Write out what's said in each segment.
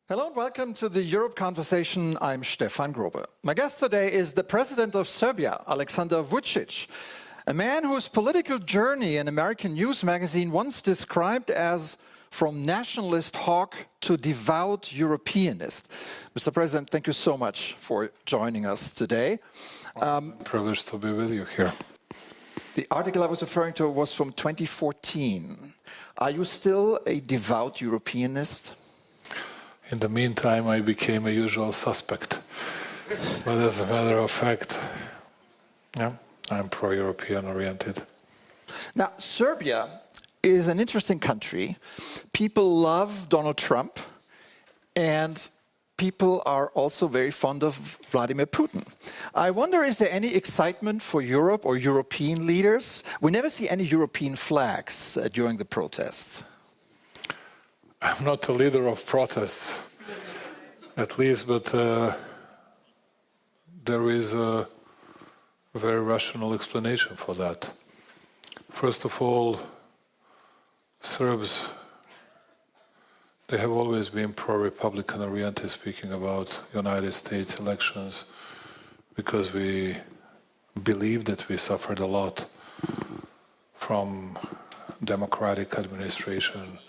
Hello and welcome to the Europe Conversation. I'm Stefan Grobe. My guest today is the president of Serbia, Aleksandar Vučić, a man whose political journey an American news magazine once described as from nationalist hawk to devout Europeanist. Mr. President, thank you so much for joining us today. Privileged to be with you here. The article I was referring to was from 2014. Are you still a devout Europeanist? In the meantime, I became a usual suspect. But as a matter of fact, yeah, I'm pro-European oriented. Now, Serbia is an interesting country. People love Donald Trump, and people are also very fond of Vladimir Putin. I wonder, is there any excitement for Europe or European leaders? We never see any European flags during the protests. I'm not a leader of protests, at least, but there is a very rational explanation for that. First of all, Serbs, they have always been pro-Republican oriented, speaking about United States elections, because we believe that we suffered a lot from democratic administration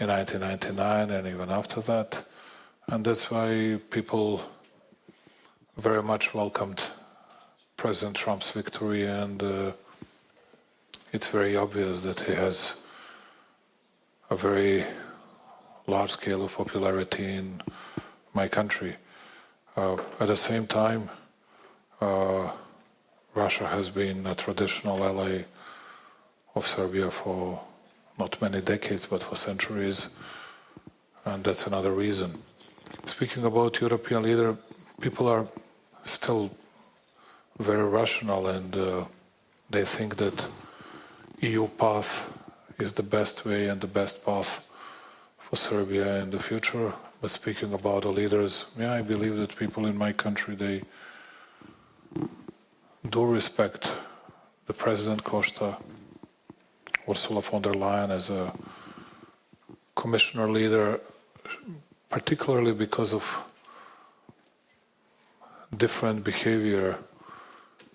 in 1999 and even after that. And that's why people very much welcomed President Trump's victory, and it's very obvious that he has a very large scale of popularity in my country. At the same time, Russia has been a traditional ally of Serbia for not many decades, but for centuries, and that's another reason. Speaking about European leader, people are still very rational, and they think that EU path is the best way and the best path for Serbia in the future. But speaking about the leaders, yeah, I believe that people in my country, they do respect the President Costa, Ursula von der Leyen as a commissioner leader, particularly because of different behavior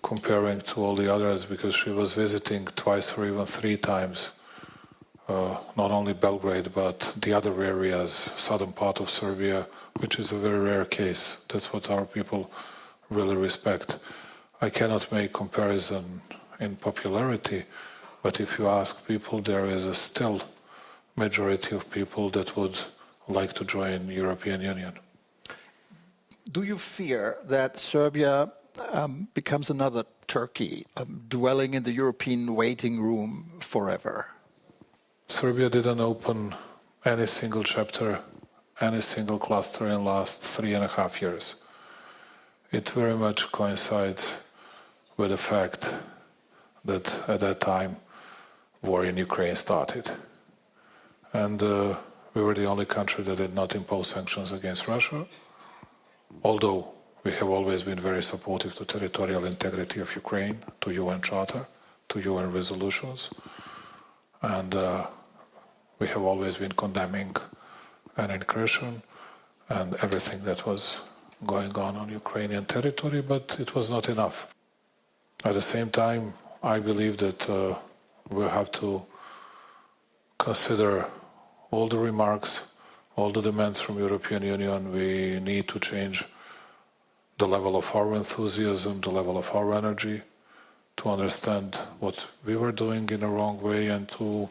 comparing to all the others, because she was visiting twice or even three times, not only Belgrade, but the other areas, southern part of Serbia, which is a very rare case. That's what our people really respect. I cannot make comparison in popularity, but if you ask people, there is a still majority of people that would like to join the European Union. Do you fear that Serbia becomes another Turkey, dwelling in the European waiting room forever? Serbia didn't open any single chapter, any single cluster in the last 3.5 years. It very much coincides with the fact that at that time war in Ukraine started. And we were the only country that did not impose sanctions against Russia, although we have always been very supportive to territorial integrity of Ukraine, to UN Charter, to UN resolutions. And we have always been condemning an incursion and everything that was going on Ukrainian territory, but it was not enough. At the same time, I believe that we have to consider all the remarks, all the demands from European Union. We need to change the level of our enthusiasm, the level of our energy, to understand what we were doing in a wrong way and to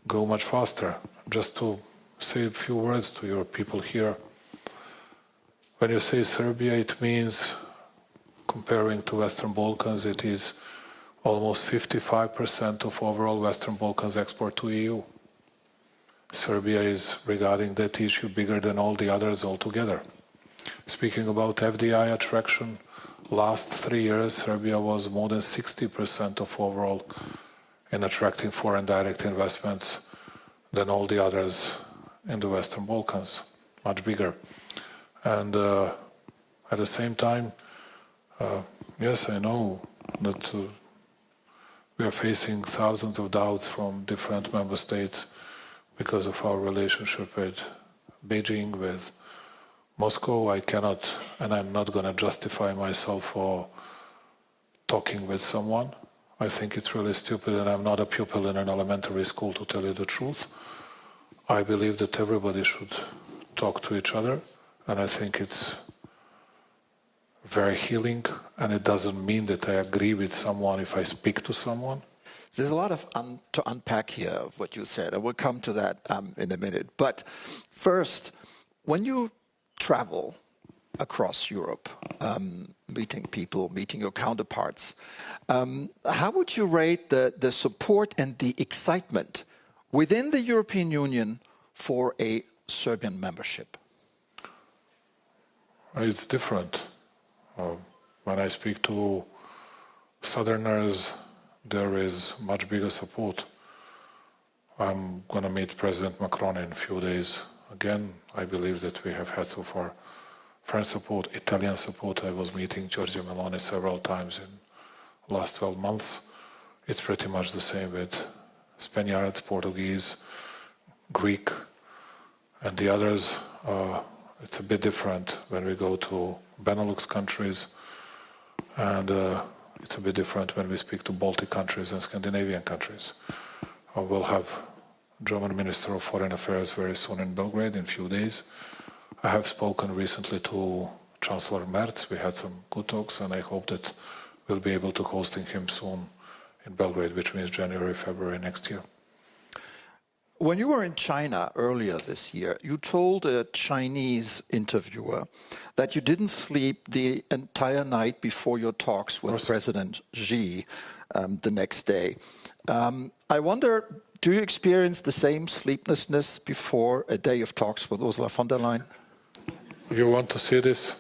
go much faster. Just to say a few words to your people here. When you say Serbia, it means, comparing to Western Balkans, it is almost 55% of overall Western Balkans export to EU. Serbia is, regarding that issue, bigger than all the others altogether. Speaking about FDI attraction, last 3 years, Serbia was more than 60% of overall in attracting foreign direct investments than all the others in the Western Balkans, much bigger. And at the same time, yes, I know that we are facing thousands of doubts from different member states because of our relationship with Beijing, with Moscow. I cannot, and I'm not going to justify myself for talking with someone. I think it's really stupid, and I'm not a pupil in an elementary school, to tell you the truth. I believe that everybody should talk to each other, and I think it's very healing, and it doesn't mean that I agree with someone if I speak to someone. There's a lot of to unpack here of what you said. I will come to that in a minute. But first, when you travel across Europe, meeting people, meeting your counterparts, how would you rate the support and the excitement within the European Union for a Serbian membership? It's different. When I speak to Southerners, there is much bigger support. I'm going to meet President Macron in a few days. Again, I believe that we have had so far French support, Italian support. I was meeting Giorgia Meloni several times in the last 12 months. It's pretty much the same with Spaniards, Portuguese, Greek, and the others. It's a bit different when we go to Benelux countries, and it's a bit different when we speak to Baltic countries and Scandinavian countries. We'll have German Minister of Foreign Affairs very soon in Belgrade in a few days. I have spoken recently to Chancellor Merz. We had some good talks, and I hope that we'll be able to hosting him soon in Belgrade, which means January, February next year. When you were in China earlier this year, you told a Chinese interviewer that you didn't sleep the entire night before your talks with President Xi the next day. I wonder, do you experience the same sleeplessness before a day of talks with Ursula von der Leyen? You want to see this?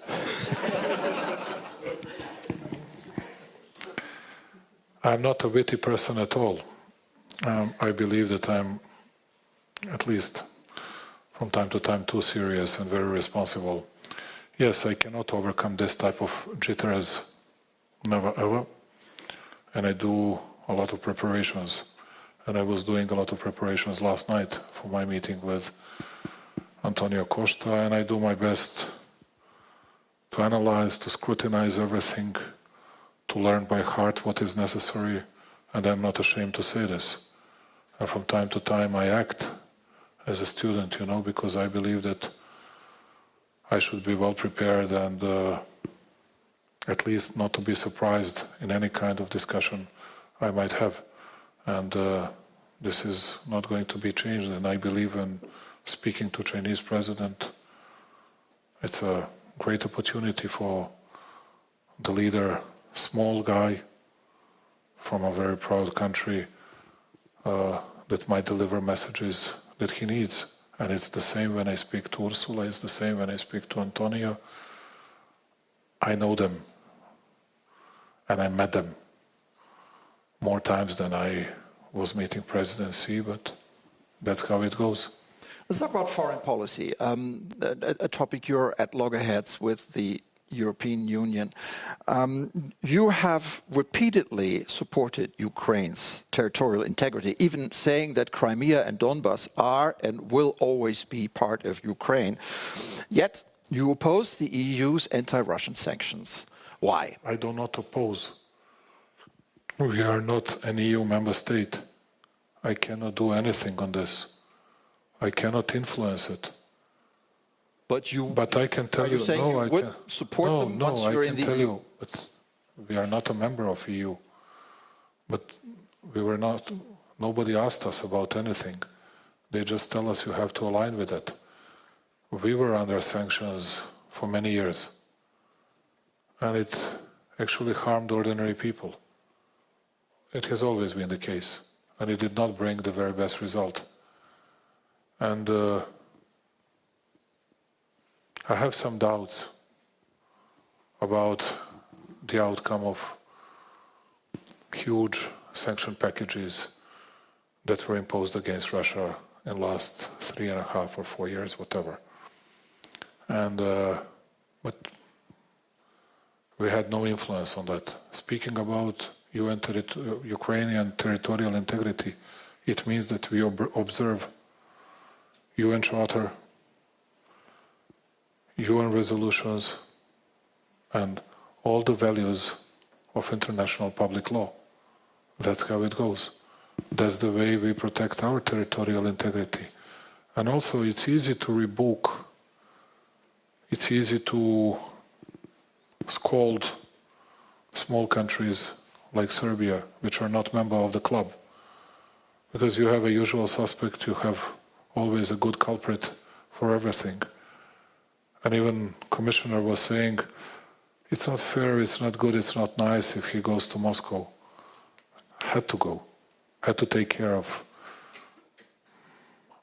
I'm not a witty person at all. I believe that I'm, at least from time to time, too serious and very responsible. Yes, I cannot overcome this type of jitters, never ever. And I do a lot of preparations. And I was doing a lot of preparations last night for my meeting with Antonio Costa, and I do my best to analyze, to scrutinize everything, to learn by heart what is necessary, and I'm not ashamed to say this. And from time to time I act as a student, because I believe that I should be well prepared and at least not to be surprised in any kind of discussion I might have. And this is not going to be changed, and I believe in speaking to Chinese president. It's a great opportunity for the leader, small guy from a very proud country that might deliver messages that he needs. And it's the same when I speak to Ursula, it's the same when I speak to Antonio. I know them, and I met them more times than I was meeting President Xi, but that's how it goes. Let's talk about foreign policy, a topic you're at loggerheads with the European Union. You have repeatedly supported Ukraine's territorial integrity, even saying that Crimea and Donbas are and will always be part of Ukraine. Yet you oppose the EU's anti-Russian sanctions. Why? I do not oppose. We are not an EU member state. I cannot do anything on this. I cannot influence it. But I can tell you, no, I would support them once you're in the EU. Tell you, but we are not a member of EU. But we were not. Nobody asked us about anything. They just tell us you have to align with it. We were under sanctions for many years, and it actually harmed ordinary people. It has always been the case, and it did not bring the very best result. And I have some doubts about the outcome of huge sanction packages that were imposed against Russia in the last 3.5 or 4 years, whatever. And but we had no influence on that. Speaking about Ukrainian territorial integrity, it means that we observe UN Charter, UN resolutions and all the values of international public law. That's how it goes. That's the way we protect our territorial integrity. And also it's easy to rebuke, it's easy to scold small countries like Serbia, which are not members of the club. Because you have a usual suspect, you have always a good culprit for everything. And even Commissioner was saying, it's not fair, it's not good, it's not nice if he goes to Moscow. Had to go, had to take care of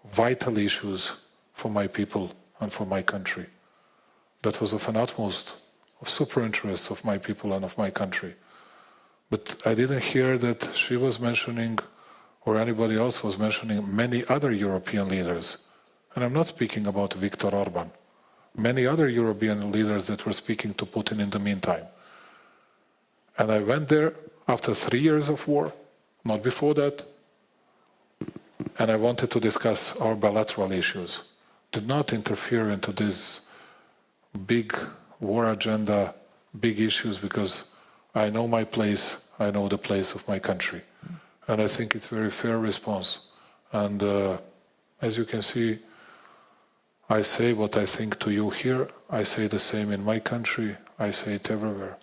vital issues for my people and for my country. That was of an utmost, of super interest of my people and of my country. But I didn't hear that she was mentioning, or anybody else was mentioning, many other European leaders. And I'm not speaking about Viktor Orban. Many other European leaders that were speaking to Putin in the meantime. And I went there after 3 years of war, not before that, and I wanted to discuss our bilateral issues. Did not interfere into this big war agenda, big issues, because I know my place, I know the place of my country. And I think it's a very fair response. And as you can see, I say what I think to you here, I say the same in my country, I say it everywhere.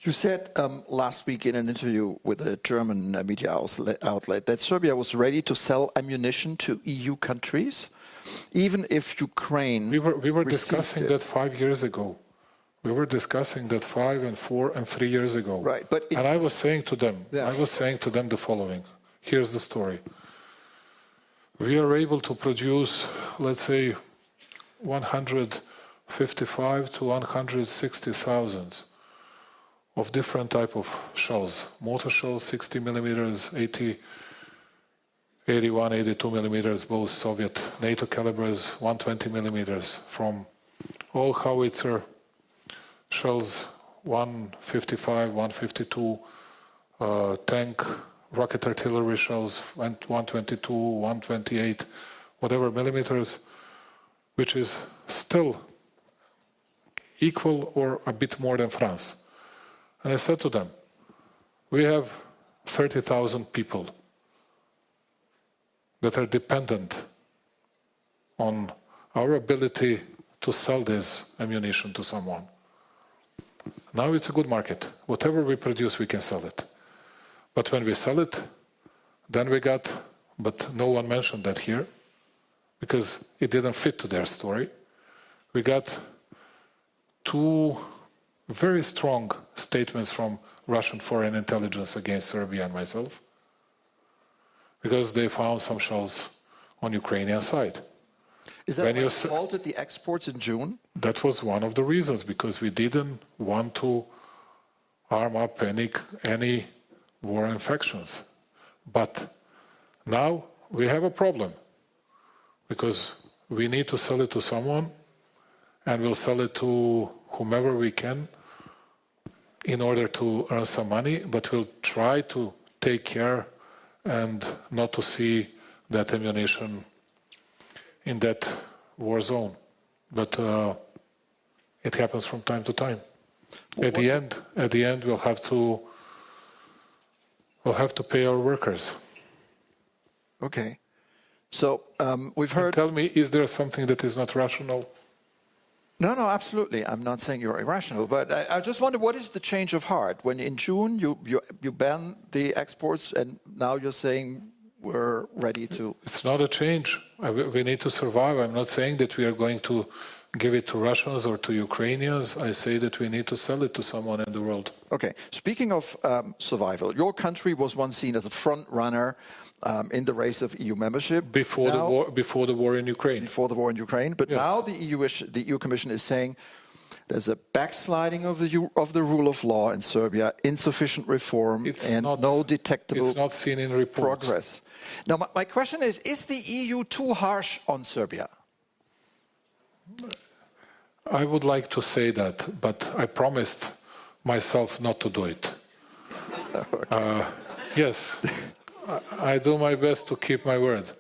You said last week in an interview with a German media outlet that Serbia was ready to sell ammunition to EU countries, even if Ukraine We were discussing it. that 5 years ago. We were discussing that 5 and 4 and 3 years ago. Right, but and I was saying to them, Yeah. I was saying to them the following. Here's the story. We are able to produce, let's say, 155 to 160,000 of different type of shells. Mortar shells, 60 millimeters, 80, 81, 82 millimeters, both Soviet NATO calibers, 120 millimeters, from all howitzer shells, 155, 152, tank, rocket artillery shells, 122, 128, whatever millimeters, which is still equal or a bit more than France. And I said to them, we have 30,000 people that are dependent on our ability to sell this ammunition to someone. Now it's a good market. Whatever we produce, we can sell it. But when we sell it, then we got, but no one mentioned that here, because it didn't fit to their story. We got 2 very strong statements from Russian foreign intelligence against Serbia and myself, because they found some shells on Ukrainian side. Is that why you halted the exports in June? That was one of the reasons, because we didn't want to arm up any war infections. But now we have a problem, because we need to sell it to someone, and we'll sell it to whomever we can in order to earn some money, but we'll try to take care and not to see that ammunition in that war zone. But it happens from time to time. At the end, we'll have to pay our workers. Okay. So we've heard... Tell me, is there something that is not rational? No, absolutely. I'm not saying you're irrational, but I just wonder, what is the change of heart? When in June you banned the exports, and now you're saying we're ready to... It's not a change. We need to survive. I'm not saying that we are going to give it to Russians or to Ukrainians. I say that we need to sell it to someone in the world. Okay. Speaking of survival, your country was once seen as a front runner in the race of EU membership. Before the war in Ukraine. Before the war in Ukraine. But Yes. now the EU Commission is saying there's a backsliding of the rule of law in Serbia, insufficient reform, no detectable it's not seen in reports. progress. Now, my question is the EU too harsh on Serbia? I would like to say that, but I promised myself not to do it. Yes, I do my best to keep my word.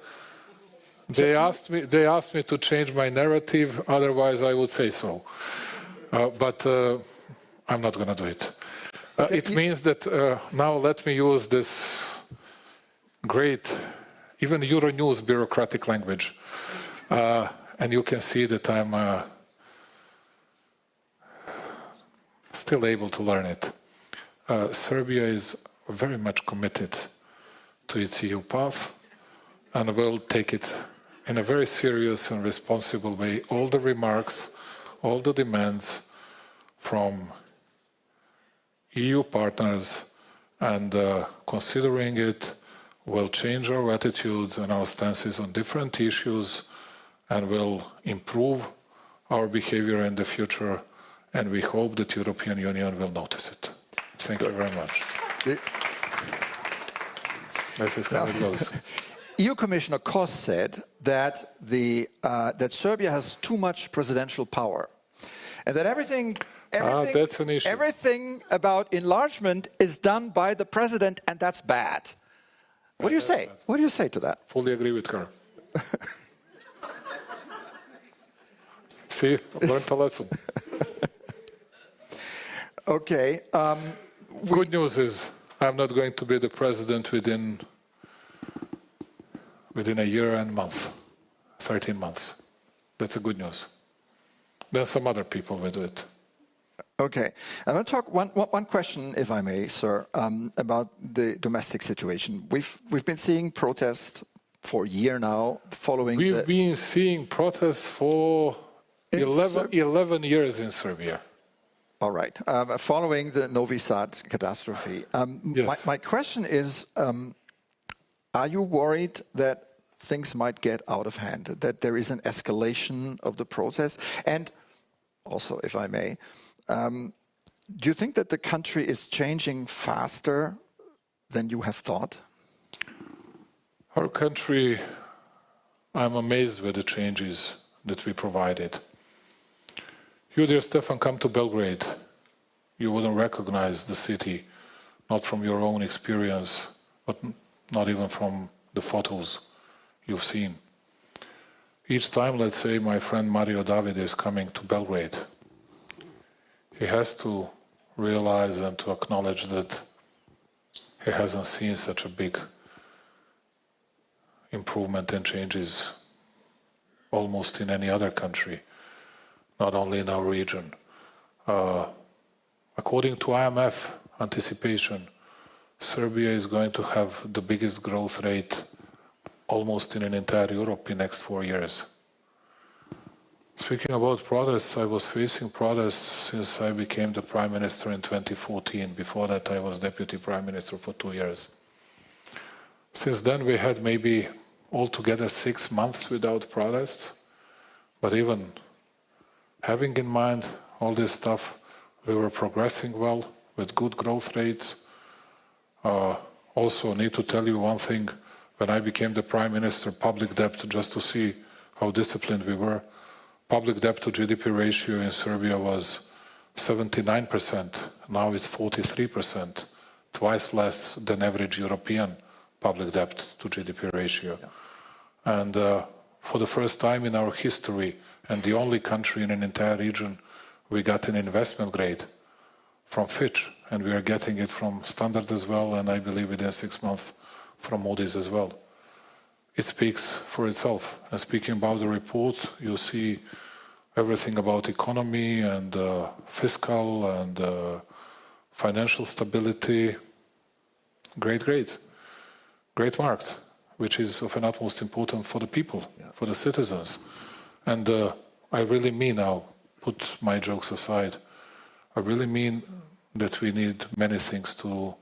They asked me to change my narrative, otherwise I would say so. But I'm not going to do it. It means that now let me use this great, even Euronews bureaucratic language. And you can see that I'm still able to learn it. Serbia is very much committed to its EU path and will take it in a very serious and responsible way. All the remarks, all the demands from EU partners, and considering it will change our attitudes and our stances on different issues and will improve our behavior in the future, and we hope that the European Union will notice it. Thank you very much. This is how it goes. EU Commissioner Kos said that that Serbia has too much presidential power, and that everything that's an issue. Everything about enlargement is done by the president, and that's bad. What do you say? What do you say to that? Fully agree with her. See, learned a lesson. Okay. Good news is I'm not going to be the president within a year and month, 13 months. That's a good news. Then some other people will do it. Okay. I'm going to talk one question, if I may, sir, about the domestic situation. We've been seeing protests for a year now, following. We've been seeing protests for 11 years in Serbia. All right. Following the Novi Sad catastrophe. Yes. My question is, are you worried that things might get out of hand, that there is an escalation of the protests? And also, if I may, do you think that the country is changing faster than you have thought? Our country, I'm amazed with the changes that we provided. You, dear Stefan, come to Belgrade. You wouldn't recognize the city, not from your own experience, but not even from the photos you've seen. Each time, let's say, my friend Mario David is coming to Belgrade, he has to realize and to acknowledge that he hasn't seen such a big improvement and changes almost in any other country, not only in our region. According to IMF anticipation, Serbia is going to have the biggest growth rate almost in an entire Europe in the next 4 years. Speaking about protests, I was facing protests since I became the Prime Minister in 2014. Before that, I was Deputy Prime Minister for 2 years. Since then, we had maybe altogether 6 months without protests. But even having in mind all this stuff, we were progressing well with good growth rates. Also, need to tell you one thing. When I became the Prime Minister, public debt, just to see how disciplined we were, public debt to GDP ratio in Serbia was 79%. Now it's 43%, twice less than average European public debt to GDP ratio. Yeah. And for the first time in our history, and the only country in an entire region, we got an investment grade from Fitch, and we are getting it from Standard as well, and I believe within 6 months from Moody's as well. It speaks for itself. And speaking about the report, you see everything about economy and fiscal and financial stability. Great grades, great marks, which is of an utmost importance for the people, for the citizens. And I really mean now, put my jokes aside, I really mean that we need many things to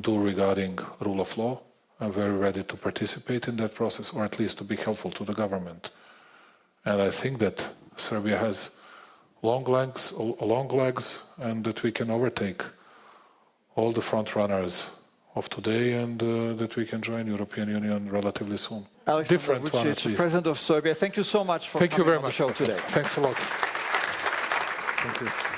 do regarding rule of law. I'm very ready to participate in that process, or at least to be helpful to the government. And I think that Serbia has long legs, and that we can overtake all the front runners of today, and that we can join the European Union relatively soon. Aleksandar Vučić, President of Serbia, thank you so much for coming on the show today. Thanks a lot. Thank you.